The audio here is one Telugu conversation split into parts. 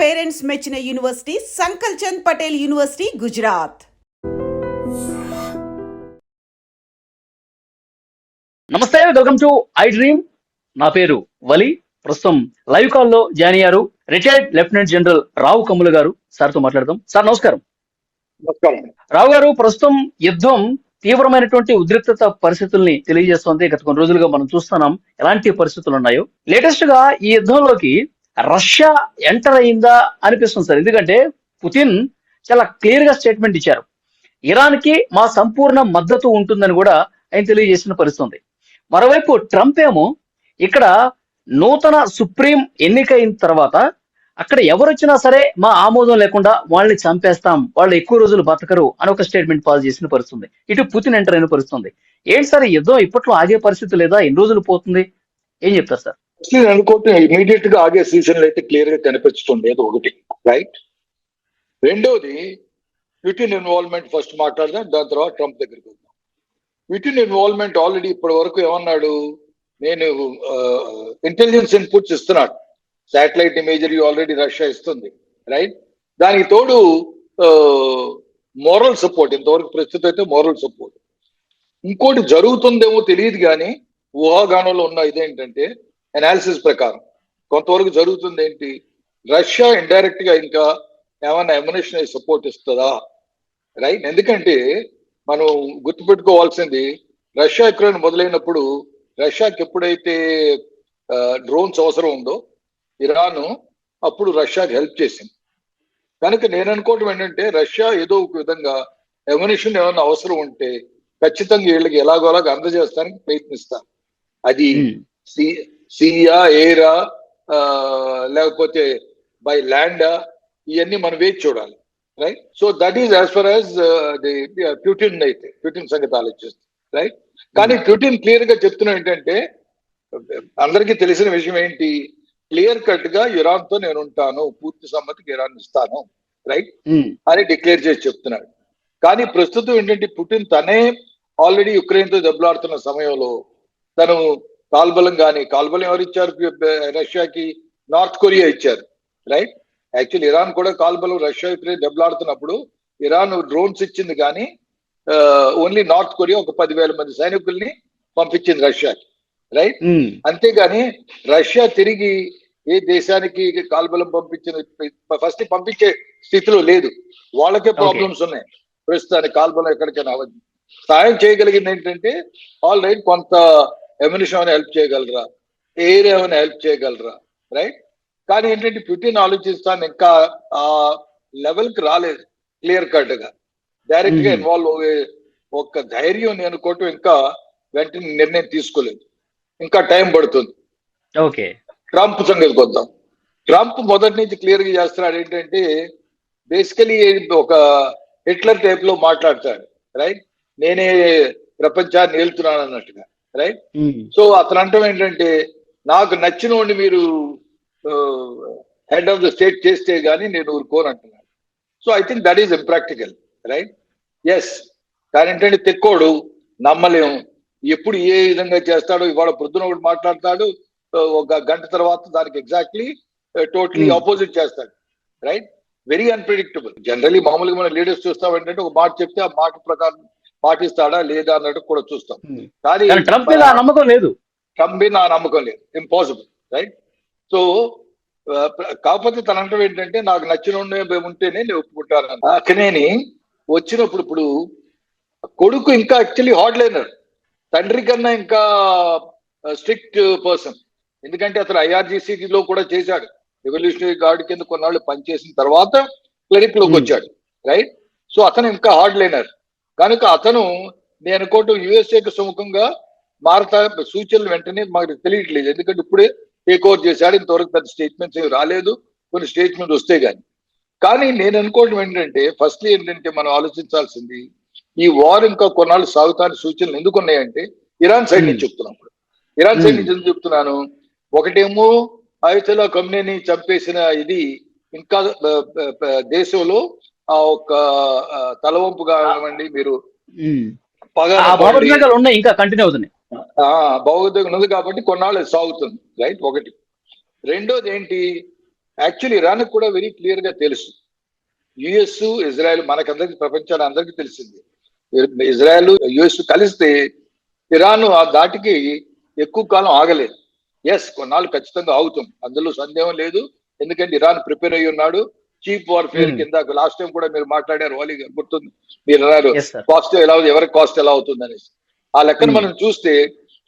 పేరెంట్స్ మెచ్చిన యూనివర్సిటీ సంకల్ చంద్ పటేల్ యూనివర్సిటీ గుజరాత్. నమస్తే, వెల్కమ్ టు ఐ డ్రీమ్. నా పేరు వలి. ప్రస్తుతం లైవ్ కాల్ లో జాయిన్ అయ్యారు రిటైర్డ్ లెఫ్టినెంట్ జనరల్ రావు కమ్ముల గారు. సార్తో మాట్లాడదాం. సార్ నమస్కారం. నమస్కారం. రావు గారు, ప్రస్తుతం యుద్ధం తీవ్రమైనటువంటి ఉద్రిక్తత పరిస్థితుల్ని తెలియజేస్తోంది. గత కొన్ని రోజులుగా మనం చూస్తున్నాం ఎలాంటి పరిస్థితులు ఉన్నాయో. లేటెస్ట్ గా ఈ యుద్ధంలోకి రష్యా ఎంటర్ అయిందా అనిపిస్తుంది సార్. ఎందుకంటే పుతిన్ చాలా క్లియర్ గా స్టేట్మెంట్ ఇచ్చారు. ఇరాన్ కి మా సంపూర్ణ మద్దతు ఉంటుందని కూడా ఆయన తెలియజేసిన పరిస్థితి. మరోవైపు ట్రంప్ ఏమో ఇక్కడ నూతన సుప్రీం ఎన్నికైన తర్వాత అక్కడ ఎవరొచ్చినా సరే మా ఆమోదం లేకుండా వాళ్ళని చంపేస్తాం, వాళ్ళు ఎక్కువ రోజులు బతకరు అని ఒక స్టేట్మెంట్ పాస్ చేసిన పరిస్థితుంది. ఇటు పుతిన్ ఎంటర్ అయిన పరిస్థితుంది. ఏంటి సార్, ఈ యుద్ధం ఇప్పట్లో ఆగే పరిస్థితి లేదా? ఎన్ని రోజులు పోతుంది? ఏం చెప్తారు సార్? అనుకోవటం ఇమీడియట్ గా ఆగే సీజన్లు అయితే క్లియర్ గా కనిపిస్తుంది. అది ఒకటి, రైట్. రెండోది పుతిన్ ఇన్వాల్వ్మెంట్. ఫస్ట్ మాట్లాడదాం, దాని తర్వాత ట్రంప్ దగ్గరికి వద్దాం. పుతిన్ ఇన్వాల్వ్మెంట్ ఆల్రెడీ ఇప్పటి వరకు ఏమన్నాడు, నేను ఇంటెలిజెన్స్ ఇన్పుట్స్ ఇస్తున్నాడు. శాటిలైట్ ఇమేజరీ ఆల్రెడీ రష్యా ఇస్తుంది, రైట్. దానికి తోడు మోరల్ సపోర్ట్, ఇంతవరకు ప్రస్తుతం అయితే మోరల్ సపోర్ట్. ఇంకోటి జరుగుతుందేమో తెలియదు కానీ ఊహాగానంలో ఉన్న ఇదేంటంటే అనాలిసిస్ ప్రకారం కొంతవరకు జరుగుతుంది ఏంటి, రష్యా ఇండైరెక్ట్ గా ఇంకా ఏమైనా ఎమ్యునిషన్ సపోర్ట్ ఇస్తుందా, రైట్. ఎందుకంటే మనం గుర్తుపెట్టుకోవాల్సింది, రష్యా యుక్రెయిన్ మొదలైనప్పుడు రష్యాకి ఎప్పుడైతే డ్రోన్స్ అవసరం ఉందో ఇరాన్ అప్పుడు రష్యాకి హెల్ప్ చేసింది. కనుక నేను అనుకోవటం ఏంటంటే రష్యా ఏదో ఒక విధంగా ఎమ్యునిషన్ ఏమైనా అవసరం ఉంటే ఖచ్చితంగా వీళ్ళకి ఎలాగోలాగా అందజేస్తానికి ప్రయత్నిస్తారు. అది సీయా, ఎయిరా, లేకపోతే బై ల్యాండా, ఇవన్నీ మనం వేచి చూడాలి, right. So that is as for as Putin అయితే పుతిన్ సంగతి ఆలోచిస్తుంది, రైట్. కానీ పుతిన్ క్లియర్ గా చెప్తున్నా ఏంటంటే, అందరికీ తెలిసిన విషయం ఏంటి, క్లియర్ కట్ గా ఇరాన్ తో నేను ఉంటాను, పూర్తి సమ్మతికి ఇరాన్ ఇస్తాను, రైట్ అని డిక్లేర్ చేసి చెప్తున్నాడు. కానీ ప్రస్తుతం ఏంటంటే పుతిన్ తనే ఆల్రెడీ యుక్రెయిన్ తో దెబ్బలాడుతున్న సమయంలో తను కాల్బలం ఎవరు ఇచ్చారు రష్యాకి? నార్త్ కొరియా ఇచ్చారు, రైట్. యాక్చువల్లీ ఇరాన్ కూడా కాల్బలం రష్యా యుక్రెయిన్ దెబ్బలాడుతున్నప్పుడు ఇరాన్ డ్రోన్స్ ఇచ్చింది, కానీ ఓన్లీ నార్త్ కొరియా ఒక 10,000 మంది సైనికుల్ని పంపించింది రష్యాకి, రైట్. అంతేగాని రష్యా తిరిగి ఏ దేశానికి కాల్బలం ఫస్ట్ పంపించే స్థితిలో లేదు. వాళ్ళకే ప్రాబ్లమ్స్ ఉన్నాయి ప్రస్తుతానికి. కాల్బలం ఎక్కడికైనా అవ్వదు. సాయం చేయగలిగింది ఏంటంటే ఆల్ రైట్, కొంత ఎమ్యునిషన్ ఏమైనా హెల్ప్ చేయగలరా, ఎయిర్ ఏమైనా హెల్ప్ చేయగలరా, రైట్. కానీ ఏంటంటే పుతిన్ ఆలోచిస్తాను ఇంకా ఆ లెవెల్ కి రాలేదు క్లియర్ కట్ గా, డైరెక్ట్ గా ఇన్వాల్వ్ అయ్యే ఒక ధైర్యం నేను అనుకోవటం ఇంకా వెంటనే నిర్ణయం తీసుకోలేదు, ఇంకా టైం పడుతుంది. ఓకే. ట్రంప్ సంగతికి వద్దాం. ట్రంప్ మొదటి నుంచి క్లియర్ గా చేస్తున్నాడు ఏంటంటే, బేసికలీ ఒక హిట్లర్ టైప్ లో మాట్లాడతాడు, రైట్. నేనే ప్రపంచాన్ని ఏలుతున్నాను అన్నట్టుగా, రైట్. సో అతను అంటాం ఏంటంటే, నాకు నచ్చిన వాడిని మీరు హెడ్ ఆఫ్ ద స్టేట్ చేస్తే గానీ నేను ఊరుకోను అంటున్నాడు. So I think that is impractical, right. Yes, కానీ ఏంటంటే తెక్కోడు, నమ్మలేం. ఎప్పుడు ఏ విధంగా చేస్తాడో, ఇవాళ పొద్దున ఒకటి మాట్లాడతాడు, ఒక గంట తర్వాత దానికి ఎగ్జాక్ట్లీ టోటలీ ఆపోజిట్ చేస్తాడు, రైట్. Very unpredictable. జనరలీ మామూలుగా మన లీడర్స్ చూస్తాం ఏంటంటే, ఒక మాట చెప్తే ఆ మాట ప్రకారం పాటిస్తాడా లేదా అన్నట్టు కూడా చూస్తాం. కానీ ట్రంప్ మీద నమ్మకం లేదు. Impossible, right. సో కాకపోతే తన అంటే ఏంటంటే, నాకు నచ్చిన ఉంటేనే నేను ఒప్పుకుంటాను. అక్కనేని వచ్చినప్పుడు ఇప్పుడు కొడుకు ఇంకా యాక్చువల్లీ హార్డ్ లైనర్, తండ్రి కన్నా ఇంకా స్ట్రిక్ట్ పర్సన్. ఎందుకంటే అతను ఐఆర్జీసీలో కూడా చేశాడు, రెవల్యూషనరీ గార్డ్ కింద కొన్నాళ్ళు పనిచేసిన తర్వాత క్లరిక్ లోకి వచ్చాడు, రైట్. సో అతను ఇంకా హార్డ్ లైనర్ కనుక అతను నేను అనుకోవటం యుఎస్ఏకి సుముఖంగా మారతా సూచనలు వెంటనే మాకు తెలియట్లేదు. ఎందుకంటే ఇప్పుడే టేక్ ఓవర్ చేశాడు, ఇంతవరకు పెద్ద స్టేట్మెంట్స్ ఏమి రాలేదు, కొన్ని స్టేట్మెంట్ వస్తే గానీ. కానీ నేను అనుకోవడం ఏంటంటే, ఫస్ట్లీ ఏంటంటే మనం ఆలోచించాల్సింది, ఈ వార్ ఇంకా కొన్నాళ్ళు సాగుతాని సూచనలు ఎందుకు ఉన్నాయంటే ఇరాన్ సైడ్ నుంచి చెప్తున్నాం. ఇరాన్ సైడ్ నుంచి ఎందుకు చెప్తున్నాను, ఒకటేమో అయతొల్లా ఖొమైనీ చంపేసిన ఇది ఇంకా దేశంలో ఆ ఒక తలవంపు కానివ్వండి, మీరు భావోద్వేగాలు ఇంకా కంటిన్యూ అవుతున్నాయి. భావోద్వేగం ఉంది కాబట్టి కొన్నాళ్ళు సాగుతుంది, రైట్. ఒకటి. రెండోది ఏంటి, యాక్చువల్లీ ఇరాన్ కూడా వెరీ క్లియర్ గా తెలుసు. యుఎస్ ఇజ్రాయెల్ మనకందరికి ప్రపంచానికి అందరికీ తెలిసింది. ఇజ్రాయెల్ యుఎస్ కలిస్తే ఇరాన్ ఆ దాటికి ఎక్కువ కాలం ఆగలేదు. ఎస్, కొన్నాళ్ళు ఖచ్చితంగా ఆగుతాం, అందులో సందేహం లేదు. ఎందుకంటే ఇరాన్ ప్రిపేర్ అయ్యి ఉన్నాడు. చీప్ వార్ఫేర్ కింద లాస్ట్ టైం కూడా మీరు మాట్లాడారు, వాలి గారు గుర్తుంది, మీరు అన్నారు కాస్ట్ ఎలా అవుతుంది, ఎవరికి కాస్ట్ ఎలా అవుతుంది అనేసి. ఆ లెక్కను మనం చూస్తే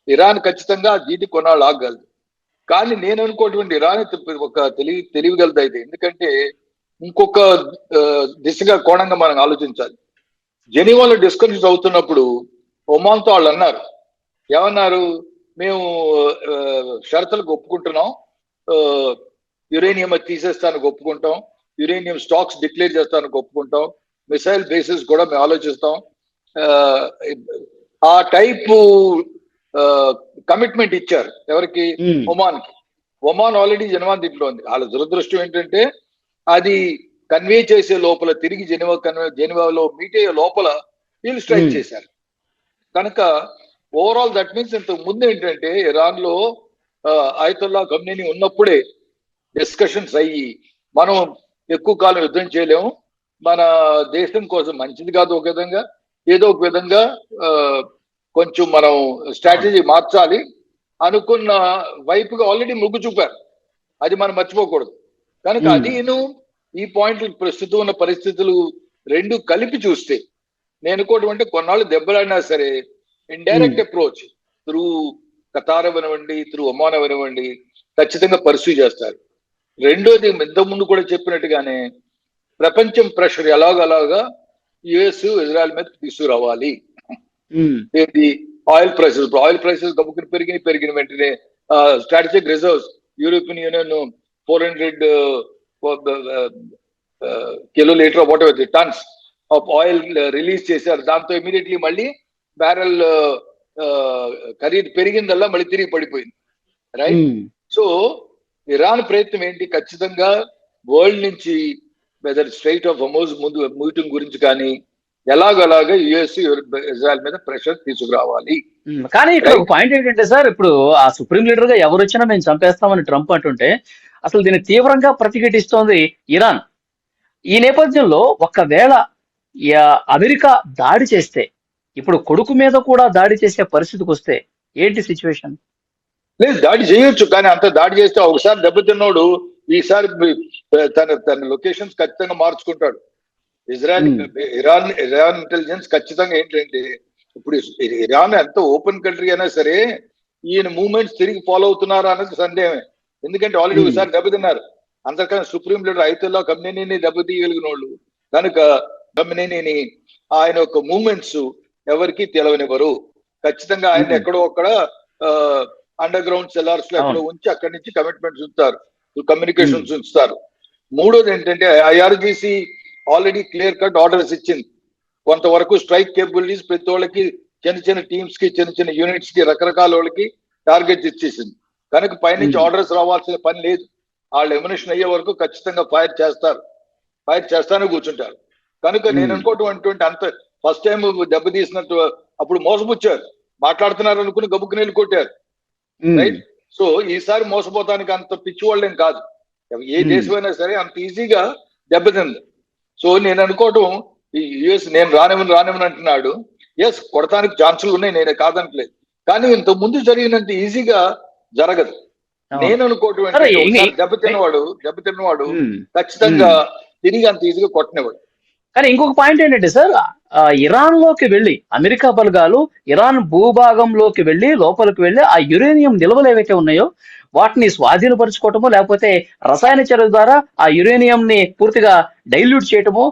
ఇరాన్ ఖచ్చితంగా దీటి కొన్నాళ్ళు ఆగగలదు. కానీ నేను అనుకోటువంటి ఇరాన్ ఒక తెలివిగలది అయితే, ఎందుకంటే ఇంకొక దిశగా కోణంగా మనం ఆలోచించాలి. జెనీవాలో డిస్కషన్స్ అవుతున్నప్పుడు ఒమాన్తో వాళ్ళు అన్నారు, ఏమన్నారు, మేము షరతులకు ఒప్పుకుంటున్నాం, యురేనియం తీసేస్తానికి ఒప్పుకుంటాం, యురేనియం స్టాక్స్ డిక్లేర్ చేస్తానికి ఒప్పుకుంటాం, మిసైల్ బేసిస్ కూడా మేము ఆలోచిస్తాం. ఆ టైపు కమిట్మెంట్ ఇచ్చారు ఎవరికి, ఒమాన్ కి. ఒమాన్ ఆల్రెడీ జెనీవా దీంట్లో ఉంది. వాళ్ళ దురదృష్టం ఏంటంటే అది కన్వే చేసే లోపల తిరిగి జెనీవాలో మీట్ అయ్యే లోపల వీళ్ళు స్ట్రైక్ చేశారు. కనుక ఓవరాల్ దట్ మీన్స్ ఇంతకు ముందు ఏంటంటే ఇరాన్ లో ఆయతుల్లా ఖమ్నేని ఉన్నప్పుడే డిస్కషన్స్ అయ్యి, మనం ఎక్కువ కాలం యుద్ధం చేయలేము, మన దేశం కోసం మంచిది కాదు, ఒక విధంగా ఏదో ఒక విధంగా కొంచెం మనం స్ట్రాటజీ మార్చాలి అనుకున్న వైపుగా ఆల్రెడీ మొగ్గు చూపారు. అది మనం మర్చిపోకూడదు. కనుక అదిను ఈ పాయింట్లు ప్రస్తుతం ఉన్న పరిస్థితులు రెండు కలిపి చూస్తే నేను అనుకోవడం అంటే కొన్నాళ్ళు దెబ్బలాడినా సరే ఇండైరెక్ట్ అప్రోచ్ త్రూ ఖతార్ అవనివ్వండి, త్రూ ఒమాన్ అవనివ్వండి, ఖచ్చితంగా పర్సూ చేస్తారు. రెండోది ఇంతకు ముందు కూడా చెప్పినట్టుగానే ప్రపంచం ప్రెషర్ ఎలాగలాగా యుఎస్ ఇజ్రాయెల్ మీద తీసుకురావాలి. ఏంటి, ఆయిల్ ప్రైసెస్ గబుకుని పెరిగిన వెంటనే strategic reserves European union 400 kilolitre whatever tons of oil release చేశారు. దాంతో ఇమీడియట్లీ మళ్ళీ బ్యారెల్ ఖరీదు పెరిగిందల్లా మళ్ళీ తిరిగి పడిపోయింది. రైట్. సో ఇరాన్ ప్రయత్నం ఏంటి, ఖచ్చితంగా వరల్డ్ నుంచి వెదర్ స్ట్రైట్ ఆఫ్ హోర్ముజ్ ముందు మీటింగ్ గురించి కానీ ఎలాగలాగా యుఎస్ ఇజ్రాయెల్ మీద ప్రెషర్ తీసుకురావాలి. కానీ ఇక్కడ ఒక పాయింట్ ఏంటంటే సార్, ఇప్పుడు ఆ సుప్రీం లీడర్ గా ఎవరు వచ్చినా మేము చంపేస్తామని ట్రంప్ అంటుంటే అసలు దీన్ని తీవ్రంగా ప్రతిఘటిస్తోంది ఇరాన్. ఈ నేపథ్యంలో ఒకవేళ అమెరికా దాడి చేస్తే, ఇప్పుడు కొడుకు మీద కూడా దాడి చేసే పరిస్థితికి వస్తే ఏంటి సిచ్యువేషన్? లేదు, దాడి చేయొచ్చు, కానీ అంత దాడి చేస్తే ఒకసారి దెబ్బతిన్నోడు ఈసారి తన లొకేషన్స్ ఖచ్చితంగా మార్చుకుంటాడు. ఇరాన్ ఇంటెలిజెన్స్ ఖచ్చితంగా ఏంటంటే, ఇప్పుడు ఇరాన్ ఎంత ఓపెన్ కంట్రీ అయినా సరే ఈయన మూవ్మెంట్స్ తిరిగి ఫాలో అవుతున్నారా అన్నది సందేహమే. ఎందుకంటే ఆల్రెడీ ఒకసారి దెబ్బతిన్నారు. అంతకన్నా సుప్రీం లీడర్ ఆయతుల్లా ఖమ్నేనీని దెబ్బతీయగలిగిన వాళ్ళు కనుక ఖమ్నేనీని ఆయన యొక్క మూవ్మెంట్స్ ఎవరికి తెలవనివ్వరు. ఖచ్చితంగా ఆయన ఎక్కడో అక్కడ అండర్ గ్రౌండ్ సెల్లార్స్ లో ఎక్కడో ఉంచి అక్కడి నుంచి కమిట్మెంట్స్ ఉంచుతారు, కమ్యూనికేషన్స్ ఉంచుతారు. మూడోది ఏంటంటే IRGC already clear cut orders ఇచ్చింది. కొంతవరకు స్ట్రైక్ కేపబిలిటీస్ ప్రతి వాళ్ళకి, చిన్న చిన్న టీమ్స్ కి, చిన్న చిన్న యూనిట్స్ కి, రకరకాల వాళ్ళకి టార్గెట్స్ ఇచ్చేసింది. కనుక పైనుంచి ఆర్డర్స్ రావాల్సిన పని లేదు. వాళ్ళు ఎమ్యునిషన్ అయ్యే వరకు ఖచ్చితంగా ఫైర్ చేస్తానే కూర్చుంటారు. కనుక నేను అనుకోవటం అంత ఫస్ట్ టైం దెబ్బతీసినట్టు అప్పుడు మోసపుచ్చారు, మాట్లాడుతున్నారు అనుకుని గబుక్కుని వెళ్ళి కొట్టారు. రైట్. సో ఈసారి మోసపోతానికి అంత పిచ్చి వాళ్ళేం కాదు. ఏ దేశమైనా సరే అంత ఈజీగా దెబ్బతింది. సో నేను అనుకోవటం ఈ యుఎస్ నేను రానివ్వను అంటున్నాడు. ఎస్, కొడతానికి ఛాన్సులు ఉన్నాయి, నేను కాదనట్లేదు. కానీ ఇంత ముందు జరిగినంత ఈజీగా జరగదు. నేను అనుకోవటం దెబ్బతిన్నవాడు ఖచ్చితంగా తిరిగి అంత ఈజీగా కొట్టనివాడు. కానీ ఇంకొక పాయింట్ ఏంటంటే సార్, ఇరాన్ లోకి వెళ్లి అమెరికా బలగాలు ఇరాన్ భూభాగంలోకి వెళ్లి లోపలికి వెళ్లి ఆ యురేనియం నిల్వలు ఏవైతే ఉన్నాయో వాటిని స్వాధీనపరచుకోవటమో లేకపోతే రసాయన చర్యల ద్వారా ఆ యురేనియం ని పూర్తిగా డైల్యూట్ చేయటమో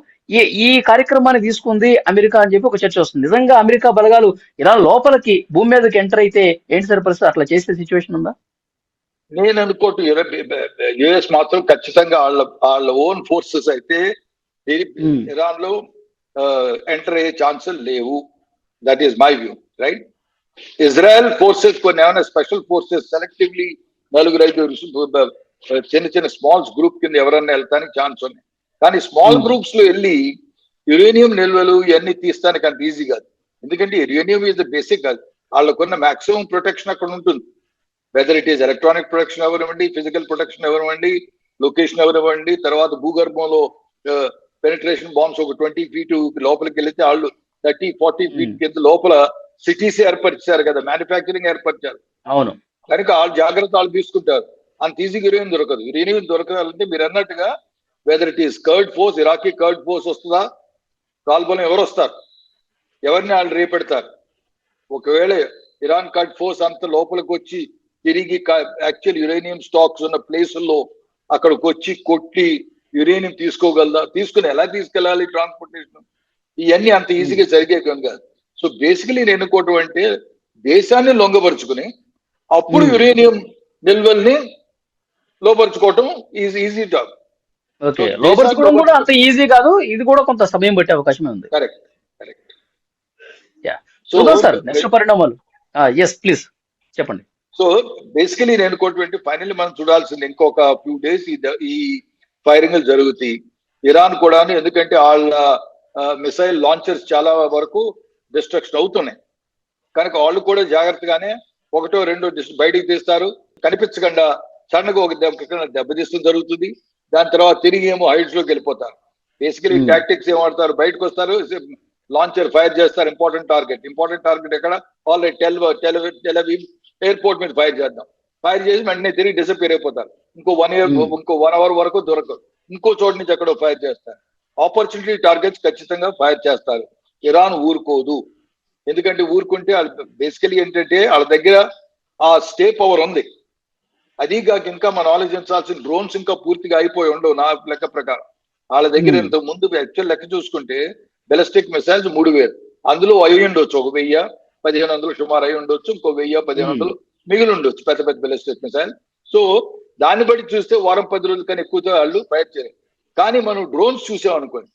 ఈ కార్యక్రమాన్ని తీసుకుంది అమెరికా అని చెప్పి ఒక చర్చ వస్తుంది. నిజంగా అమెరికా బలగాలు ఇరాన్ లోపలికి భూమి మీదకి ఎంటర్ అయితే ఏంటి సార్ పరిస్థితి? అట్లా చేసే సిచ్యువేషన్ ఉందా? నేను అనుకోవటం యుఎస్ మాత్రం ఖచ్చితంగా వాళ్ళ ఓన్ ఫోర్సెస్ అయితే ఇరాన్ లో ఎంటర్ అయ్యే ఛాన్సులు లేవు. That is my view. Right. Israel forces కొన్ని ఏమైనా స్పెషల్ ఫోర్సెస్ సెలెక్టివ్లీ 4-5 చిన్న చిన్న స్మాల్స్ గ్రూప్ కింద ఎవరన్నా వెళ్తానికి ఛాన్స్ ఉన్నాయి. కానీ స్మాల్ గ్రూప్స్ లో వెళ్ళి యురేనియం నిల్వలు ఇవన్నీ తీస్తానికి అంత ఈజీ కాదు. ఎందుకంటే యురేనియం ఈజ్ ద బేసిక్. వాళ్ళకున్న మాక్సిమం ప్రొటెక్షన్ అక్కడ ఉంటుంది. Whether it is electronic protection ఎవరివ్వండి, ఫిజికల్ ప్రొటెక్షన్ ఎవరివ్వండి, లొకేషన్ ఎవరివ్వండి, తర్వాత భూగర్భంలో పెనిట్రేషన్ బాంబ్స్ ఒక 20 feet లోపలికి వెళితే వాళ్ళు 30-40 feet కింద లోపల సిటీస్ ఏర్పరిచారు కదా, మ్యానుఫ్యాక్చరింగ్ ఏర్పరిచారు. అవును. కనుక వాళ్ళు జాగ్రత్త వాళ్ళు తీసుకుంటారు. అంత ఈజీగా యురేనియం దొరకదు. యురేనియం దొరకాలంటే మీరు అన్నట్టుగా weather it is curd force, Iraqi curd force వస్తుందా, కాల్బలం ఎవరు వస్తారు, ఎవరిని వాళ్ళు రేపెడతారు. ఒకవేళ ఇరాన్ కర్డ్ ఫోర్స్ అంత లోపలికి వచ్చి తిరిగి యాక్చువల్ యురేనియం స్టాక్స్ ఉన్న ప్లేసుల్లో అక్కడికి వచ్చి కొట్టి యురేనియం తీసుకోగలదా, తీసుకుని ఎలా తీసుకెళ్ళాలి, ట్రాన్స్పోర్టేషన్, ఇవన్నీ అంత ఈజీగా జరిగే కాదు. సో బేసికలీ నేను అనుకోవటం అంటే దేశాన్ని లొంగపరుచుకుని అప్పుడు యురేనియం నిల్వల్ని లోపరుచుకోవటం ఈజీ జాబ్. ఓకే, లోపరుచుకోవడం కూడా అంత ఈజీ కాదు, ఇది కూడా కొంత సమయం పట్టే అవకాశం ఉంది. కరెక్ట్. చూద్దాం సార్ నెక్స్ట్ పరిణామాలు. ఎస్ ప్లీజ్ చెప్పండి. సో బేసికలీ నేను అనుకోవటం ఫైనల్లీ మనం చూడాల్సింది ఇంకొక ఫ్యూ డేస్ ఈ ఫైరింగ్ జరుగుతాయి. ఇరాన్ కూడా, ఎందుకంటే వాళ్ళ మిసైల్ లాంచర్స్ చాలా వరకు డిస్ట్రక్షన్ అవుతున్నాయి కనుక వాళ్ళు కూడా జాగ్రత్తగానే ఒకటో రెండో బయటికి తీస్తారు, కనిపించకుండా సడన్గా ఒక దెబ్బతీస్తూ జరుగుతుంది. దాని తర్వాత తిరిగి ఏమో హైట్స్ లోకి వెళ్ళిపోతారు. బేసికలీ టాక్టిక్స్ ఏం వాడతారు, బయటకు వస్తారు, లాంచర్ ఫైర్ చేస్తారు, ఇంపార్టెంట్ టార్గెట్ ఎక్కడ, ఆల్రెడీ టెల్ ఎయిర్పోర్ట్ మీద ఫైర్ చేద్దాం, ఫైర్ చేసి వెంటనే తిరిగి డిసపియర్ అయిపోతారు. ఇంకో 1 hour వరకు దొరకదు, ఇంకో చోటు నుంచి ఎక్కడో ఫైర్ చేస్తారు. ఆపర్చునిటీ టార్గెట్స్ ఖచ్చితంగా ఫైర్ చేస్తారు. ఇరాన్ ఊరుకోదు, ఎందుకంటే ఊరుకుంటే బేసికలీ ఏంటంటే వాళ్ళ దగ్గర ఆ స్టే పవర్ ఉంది. అది కాక ఇంకా మనం ఆలోచించాల్సిన డ్రోన్స్ ఇంకా పూర్తిగా అయిపోయి ఉండవు నా లెక్క ప్రకారం. వాళ్ళ దగ్గర ఇంత ముందు యాక్చువల్ లెక్క చూసుకుంటే బెలిస్టిక్ మిసైల్స్ 3000, అందులో అయి ఉండొచ్చు ఒక 1000-1500 సుమారు అయి ఉండొచ్చు, ఇంకో 1000-1500 మిగిలి ఉండొచ్చు పెద్ద పెద్ద బెలిస్టిక్ మిసైల్. సో దాన్ని బట్టి చూస్తే 1-10 రోజుల కన్నా ఎక్కువతో వాళ్ళు ఫైర్ చేయరు. కానీ మనం డ్రోన్స్ చూసాం అనుకోండి,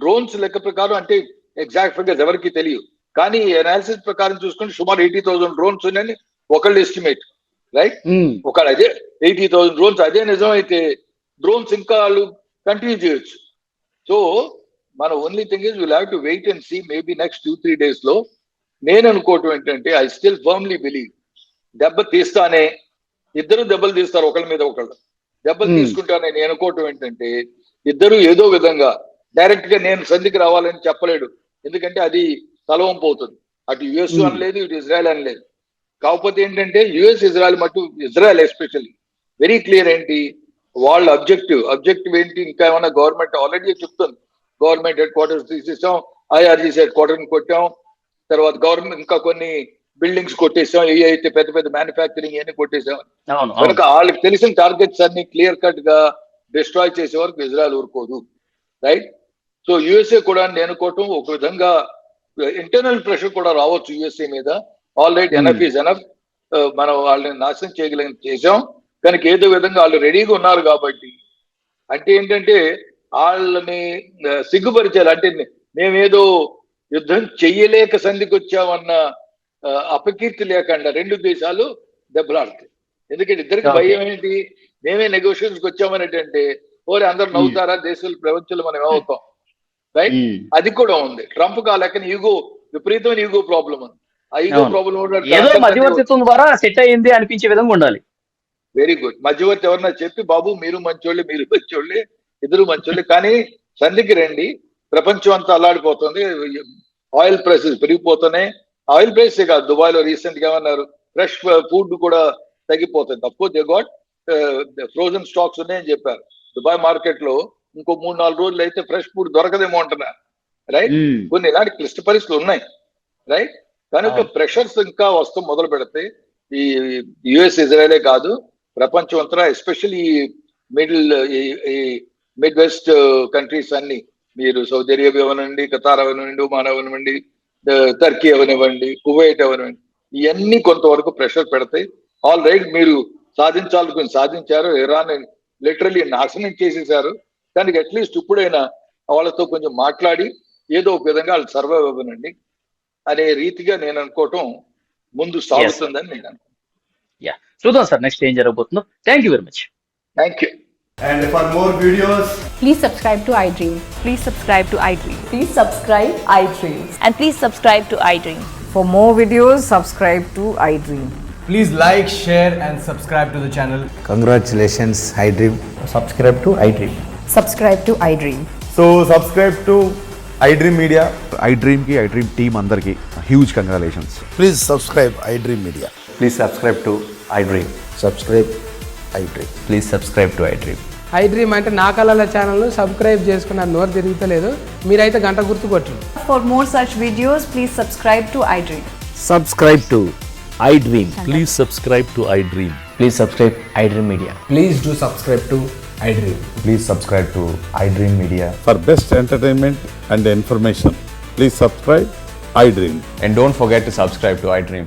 డ్రోన్స్ లెక్క ప్రకారం అంటే ఎగ్జాక్ట్ ఫిగర్స్ ఎవరికి తెలియదు, కానీ అనాలిసిస్ ప్రకారం చూసుకుంటే సుమారు 80,000 డ్రోన్స్ ఉన్నాయని ఒకళ్ళు ఎస్టిమేట్, రైట్? ఒకళ్ళు అదే 80,000 డ్రోన్స్ అదే నిజమైతే డ్రోన్స్ ఇంకా వాళ్ళు కంటిన్యూ చేయొచ్చు. సో మన only thing is will have to wait and see maybe next 2-3 days లో. నేను అనుకోవటం ఏంటంటే ఐ స్టిల్ ఫర్మ్లీ బిలీవ్ దెబ్బ తీస్తానే, ఇద్దరు దెబ్బలు తీస్తారు ఒకళ్ళ మీద ఒకళ్ళు, దెబ్బలు తీసుకుంటానే. నేను అనుకోవటం ఏంటంటే ఇద్దరు ఏదో విధంగా డైరెక్ట్ గా నేను సంధికి రావాలని చెప్పలేడు, ఎందుకంటే అది తలవంపు అవుతుంది. అటు యుఎస్ అనలేదు, ఇటు ఇజ్రాయెల్ అనలేదు. కాకపోతే ఏంటంటే యుఎస్ ఇజ్రాయెల్ మటు, ఇజ్రాయెల్ ఎస్పెషల్లీ వెరీ క్లియర్ ఏంటి వాళ్ళ అబ్జెక్టివ్ ఏంటి, ఇంకా ఏమన్నా గవర్నమెంట్ ఆల్రెడీ చెప్తుంది, గవర్నమెంట్ హెడ్ క్వార్టర్స్ తీసేసాం, ఐఆర్జీసీ హెడ్ క్వార్టర్ కొట్టాం, తర్వాత గవర్నమెంట్ ఇంకా కొన్ని బిల్డింగ్స్ కొట్టేసాం, ఏ అయితే పెద్ద పెద్ద మ్యానుఫ్యాక్చరింగ్ అన్ని కొట్టేసాం. కనుక వాళ్ళకి తెలిసిన టార్గెట్స్ అన్ని క్లియర్ కట్ గా డిస్ట్రాయ్ చేసే వరకు ఇజ్రాయెల్ ఊరుకోదు, రైట్? సో యుఎస్ఏ కూడా నేను అనుకోవటం ఒక విధంగా ఇంటర్నల్ ప్రెషర్ కూడా రావచ్చు యుఎస్ఏ మీద. ఆల్రెడీ ఎనఫ్ ఈజ్ ఎనఫ్, మనం వాళ్ళని నాశనం చేసాం కనుక ఏదో విధంగా వాళ్ళు రెడీగా ఉన్నారు. కాబట్టి అంటే ఏంటంటే వాళ్ళని సిగ్గుపరిచారు, అంటే మేమేదో యుద్ధం చెయ్యలేక సంధికి వచ్చామన్న అపకీర్తి లేకుండా రెండు దేశాలు దెబ్బలాడతాయి. ఎందుకంటే ఇద్దరికి భయం ఏంటి, మేమే నెగోషియేషన్స్కి వచ్చామనేటంటే ఓరే అందరు నవ్వుతారా, దేశాలు ప్రపంచంలో మనం ఏమవుతాం, రైట్? అది కూడా ఉంది. ట్రంప్ కా లెక్కన ఈగో, విపరీతమైన ఈగో ప్రాబ్లం ఉంది. ఆ ఈగో ప్రాబ్లం మధ్యవర్తిత్వం ద్వారా సెట్ అయ్యింది అనిపించే విధంగా ఉండాలి. Very good. మధ్యవర్తి ఎవరన్నా చెప్పి బాబు మీరు మంచోళ్ళే, మీరు మంచోళ్ళే, ఇద్దరు మంచోళ్ళే, కానీ సంధికి రండి, ప్రపంచం అంతా అల్లాడిపోతుంది, ఆయిల్ ప్రైసెస్ పెరిగిపోతున్నాయి. ఆయిల్ ప్రైస్ కాదు, దుబాయ్ లో రీసెంట్ గా ఏమన్నారు, ఫ్రెష్ ఫుడ్ కూడా తగ్గిపోతుంది. తప్పు దే గాట్ ఫ్రోజన్ స్టాక్స్ ఉన్నాయని చెప్పారు. దుబాయ్ మార్కెట్ లో ఇంకో 3-4 రోజులు అయితే ఫ్రెష్ ఫుడ్ దొరకదేమో అంటున్నారు, రైట్? కొన్ని ఇలాంటి క్లిష్ట పరిస్థితులు ఉన్నాయి, రైట్? కనుక ప్రెషర్స్ ఇంకా వస్తూ మొదలు పెడితే ఈ యుఎస్ ఇజ్రాయలే కాదు, ప్రపంచం అంతా, ఎస్పెషల్లీ ఈ మిడ్ వెస్ట్ కంట్రీస్ అన్ని, మీరు సౌదీ అరేబియా అవనండి, ఖతార్ అవనివ్వండి, ఒమాన్ అవనివ్వండి, టర్కీ అవనివ్వండి, కువైట్ అవనివ్వండి, ఇవన్నీ కొంతవరకు ప్రెషర్ పెడతాయి. ఆల్ రైట్, మీరు సాధించాలనుకుని సాధించారు, ఇరాన్ లిటరలీ నాశనం చేసేసారు, కానీ అట్లీస్ట్ ఇప్పుడైనా వాళ్ళతో కొంచెం మాట్లాడి ఏదో ఒక విధంగా వాళ్ళు సర్వైవ్ అవ్వనండి అనే రీతిగా నేను అనుకోవటం ముందు సాగుతుందని నేను అనుకుంటున్నాను. చూద్దాం సార్ నెక్స్ట్ ఏం జరగబోతుందో. Thank you very much. Thank you. And for more videos, please subscribe to iDream. Please subscribe to iDream. Please subscribe iDream. And please subscribe to iDream. For more videos, subscribe to iDream. Please like, share, and subscribe to the channel. Congratulations, iDream. Subscribe to iDream. Subscribe to iDream. So subscribe to iDream Media. iDream ki iDream team అందరికి huge congratulations. Please subscribe iDream Media. Please subscribe to iDream. Subscribe iDream. Please subscribe to iDream. iDream అంటే నా కళల ఛానల్ సబ్స్క్రైబ్ చేసుకున్న నోరు తిరుగుతలేదు, మీరైతే గంట గుర్తు కొట్టండి. For more such videos, please subscribe to iDream. Subscribe to iDream. Please subscribe to iDream. Please subscribe iDream Media. Please do subscribe to iDream. Please subscribe to iDream Media. For best entertainment and information, please subscribe iDream. And don't forget to subscribe to iDream.